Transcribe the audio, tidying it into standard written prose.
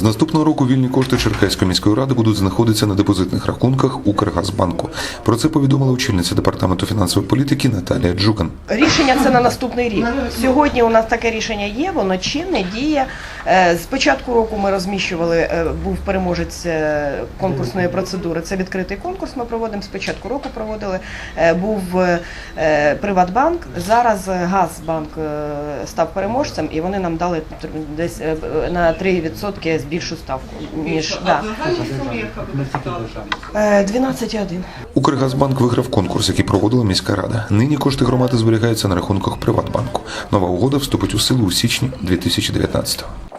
З наступного року вільні кошти Черкаської міської ради будуть знаходитися на депозитних рахунках Укргазбанку. Про це повідомила очільниця департаменту фінансової політики Наталія Джуган. Рішення це на наступний рік. Сьогодні у нас таке рішення є, воно чинне, діє. З початку року ми розміщували, був переможець конкурсної процедури. Це відкритий конкурс ми проводимо, з початку року проводили. Був Приватбанк, зараз Газбанк став переможцем і вони нам дали десь на 3% більшу ставку, ніж 12,1. Укргазбанк виграв конкурс, який проводила міська рада. Нині кошти громади зберігаються на рахунках Приватбанку. Нова угода вступить у силу у січні 2019-го.